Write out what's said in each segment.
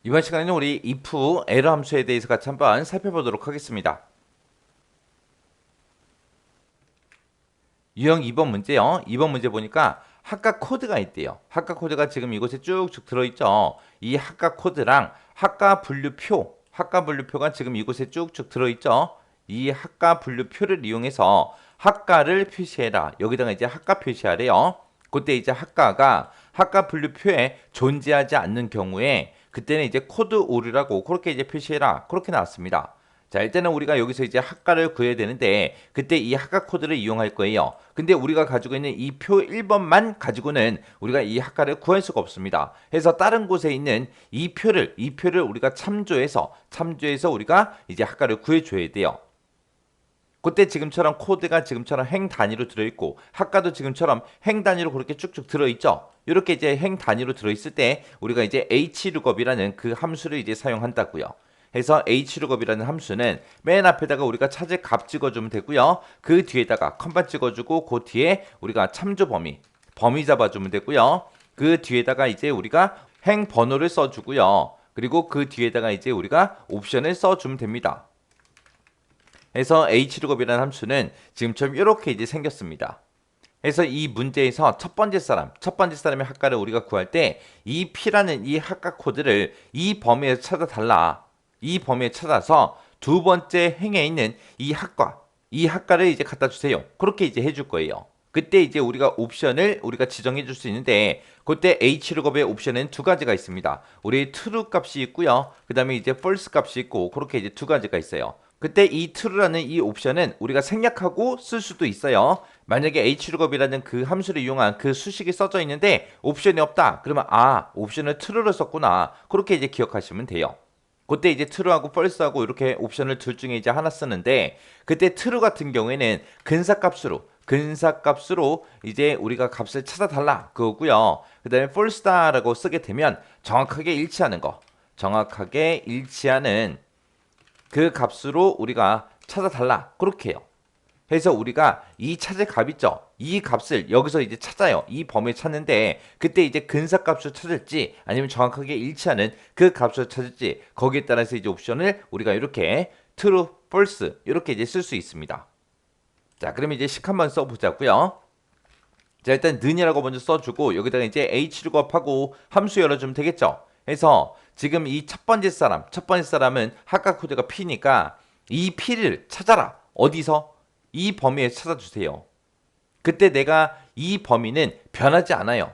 이번 시간에는 우리 if 에러 함수에 대해서 같이 한번 살펴보도록 하겠습니다. 유형 2번 문제요. 2번 문제 보니까 학과 코드가 있대요. 학과 코드가 지금 이곳에 쭉쭉 들어있죠. 이 학과 코드랑 학과 분류표가 지금 이곳에 쭉쭉 들어있죠. 이 학과 분류표를 이용해서 학과를 표시해라. 여기다가 이제 학과 표시하래요. 그때 이제 학과가 학과 분류표에 존재하지 않는 경우에 그때는 이제 코드 오류라고 그렇게 이제 표시해라. 그렇게 나왔습니다. 자, 일단은 우리가 여기서 이제 학과를 구해야 되는데 그때 이 학과 코드를 이용할 거예요. 근데 우리가 가지고 있는 이 표 1번만 가지고는 우리가 이 학과를 구할 수가 없습니다. 그래서 다른 곳에 있는 이 표를 우리가 참조해서 우리가 이제 학과를 구해 줘야 돼요. 그때 지금처럼 코드가 지금처럼 행 단위로 들어있고 학과도 지금처럼 행 단위로 그렇게 쭉쭉 들어있죠. 이렇게 이제 행 단위로 들어있을 때 우리가 이제 hlookup이라는 그 함수를 이제 사용한다고요. 해서 hlookup이라는 함수는 맨 앞에다가 우리가 찾을 값 찍어주면 되고요. 그 뒤에다가 컴마 찍어주고 그 뒤에 우리가 참조 범위 잡아주면 되고요. 그 뒤에다가 이제 우리가 행 번호를 써주고요. 그리고 그 뒤에다가 이제 우리가 옵션을 써주면 됩니다. 그래서 hlookup이라는 함수는 지금처럼 이렇게 이제 생겼습니다. 그래서 이 문제에서 첫 번째 사람의 학과를 우리가 구할 때 이 p라는 이 학과 코드를 이 범위에서 찾아달라. 이 범위에 찾아서 두 번째 행에 있는 이 학과를 이제 갖다 주세요. 그렇게 이제 해줄 거예요. 그때 이제 우리가 옵션을 우리가 지정해 줄 수 있는데 그때 hlookup의 옵션은 두 가지가 있습니다. 우리 true 값이 있고요. 그 다음에 이제 false 값이 있고 그렇게 이제 두 가지가 있어요. 그때 이 true라는 이 옵션은 우리가 생략하고 쓸 수도 있어요. 만약에 hlookup이라는 그 함수를 이용한 그 수식이 써져 있는데 옵션이 없다. 그러면 옵션을 true로 썼구나. 그렇게 이제 기억하시면 돼요. 그때 이제 true하고 false하고 이렇게 옵션을 둘 중에 이제 하나 쓰는데 그때 true 같은 경우에는 근사값으로 이제 우리가 값을 찾아달라 그거고요. 그 다음에 false다라고 쓰게 되면 정확하게 일치하는 그 값으로 우리가 찾아달라 그렇게 해요. 그래서 우리가 이 찾을 값 있죠. 이 값을 여기서 이제 찾아요. 이 범위에 찾는데 그때 이제 근사값을 찾을지 아니면 정확하게 일치하는 그 값을 찾을지 거기에 따라서 이제 옵션을 우리가 이렇게 true, false 이렇게 이제 쓸 수 있습니다. 자, 그럼 이제 식 한번 써보자고요. 자, 일단 는이라고 먼저 써주고 여기다가 이제 hlookup하고 함수 열어주면 되겠죠. 그래서 지금 이 첫 번째 사람은 학과 코드가 p니까 이 p를 찾아라. 어디서? 이 범위에 찾아주세요. 그때 내가 이 범위는 변하지 않아요.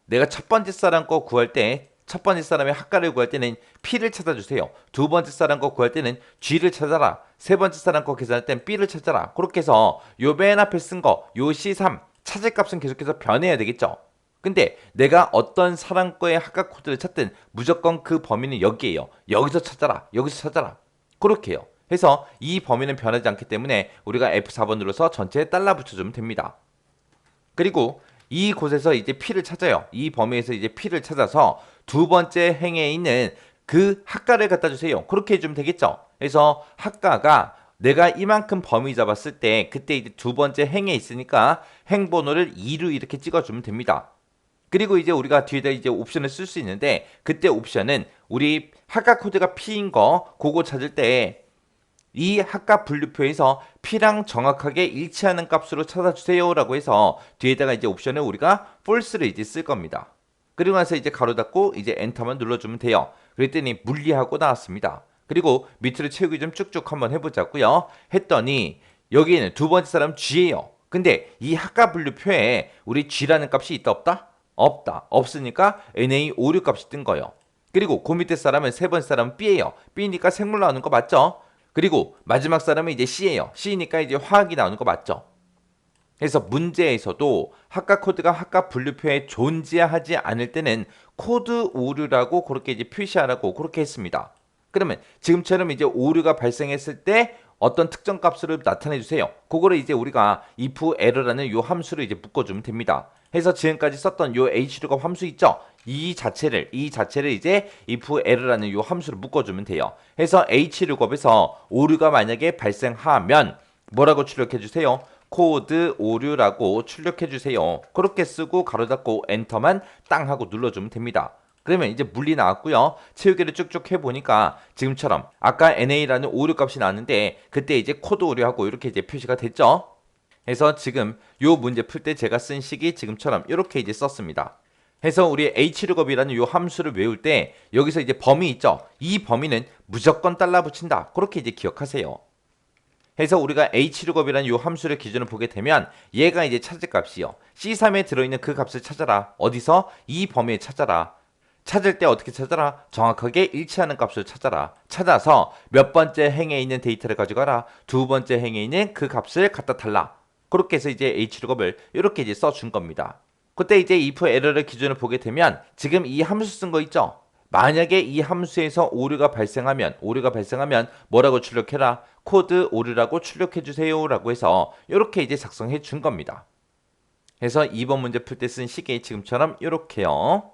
내가 첫 번째 사람 거 구할 때, 첫 번째 사람의 학과를 구할 때는 P를 찾아주세요. 두 번째 사람 거 구할 때는 G를 찾아라. 세 번째 사람 거 계산할 때는 B를 찾아라. 그렇게 해서 요 맨 앞에 쓴 거, 요 C3 찾을 값은 계속해서 변해야 되겠죠. 근데 내가 어떤 사람 거의 학과 코드를 찾든 무조건 그 범위는 여기에요. 여기서 찾아라. 그렇게 해요. 해서 이 범위는 변하지 않기 때문에 우리가 F4번 눌러서 전체에 달러 붙여주면 됩니다. 그리고 이곳에서 이제 P를 찾아요. 이 범위에서 이제 P를 찾아서 두 번째 행에 있는 그 학과를 갖다 주세요. 그렇게 해주면 되겠죠. 그래서 학과가 내가 이만큼 범위 잡았을 때 그때 이제 두 번째 행에 있으니까 행 번호를 2로 이렇게 찍어주면 됩니다. 그리고 이제 우리가 뒤에다 이제 옵션을 쓸 수 있는데 그때 옵션은 우리 학과 코드가 P인 거 그거 찾을 때 이 학과 분류표에서 P랑 정확하게 일치하는 값으로 찾아주세요 라고 해서 뒤에다가 이제 옵션을 우리가 false를 이제 쓸 겁니다. 그리고 나서 이제 가로 닫고 이제 엔터만 눌러주면 돼요. 그랬더니 물리하고 나왔습니다. 그리고 밑으로 채우기 좀 쭉쭉 한번 해보자고요. 했더니 여기에는 두 번째 사람 G예요. 근데 이 학과 분류표에 우리 G라는 값이 있다 없다? 없다. 없으니까 NA56 값이 뜬 거예요. 그리고 그 밑에 사람은 세 번째 사람은 B예요. B니까 생물 나오는 거 맞죠? 그리고 마지막 사람은 이제 C예요. C니까 이제 화학이 나오는 거 맞죠? 그래서 문제에서도 학과 코드가 학과 분류표에 존재하지 않을 때는 코드 오류라고 그렇게 이제 표시하라고 그렇게 했습니다. 그러면 지금처럼 이제 오류가 발생했을 때 어떤 특정 값으로 나타내 주세요. 그거를 이제 우리가 if error라는 요 함수를 이제 묶어주면 됩니다. 해서 지금까지 썼던 요 hlookup 함수 있죠? 이 자체를 이제 if error라는 요 함수를 묶어주면 돼요. 해서 hlookup에서 오류가 만약에 발생하면 뭐라고 출력해 주세요? 코드 오류라고 출력해 주세요. 그렇게 쓰고 가로 닫고 엔터만 땅 하고 눌러주면 됩니다. 그러면 이제 물리 나왔고요. 채우기를 쭉쭉 해보니까 지금처럼 아까 NA라는 오류 값이 나왔는데 그때 이제 코드 오류하고 이렇게 이제 표시가 됐죠. 해서 지금 요 문제 풀 때 제가 쓴 식이 지금처럼 이렇게 이제 썼습니다. 해서 우리 hlookup이라는 요 함수를 외울 때 여기서 이제 범위 있죠. 이 범위는 무조건 달라 붙인다. 그렇게 이제 기억하세요. 해서 우리가 hlookup이라는 요 함수를 기준으로 보게 되면 얘가 이제 찾을 값이요. C3에 들어있는 그 값을 찾아라. 어디서? 이 범위에 찾아라. 찾을 때 어떻게 찾아라? 정확하게 일치하는 값을 찾아라. 찾아서 몇 번째 행에 있는 데이터를 가져가라. 두 번째 행에 있는 그 값을 갖다 달라. 그렇게 해서 이제 hlookup을 이렇게 이제 써준 겁니다. 그때 이제 if 에러를 기준으로 보게 되면 지금 이 함수 쓴 거 있죠? 만약에 이 함수에서 오류가 발생하면 뭐라고 출력해라? 코드 오류라고 출력해 주세요 라고 해서 이렇게 이제 작성해 준 겁니다. 그래서 2번 문제 풀 때 쓴 식이 지금처럼 이렇게요.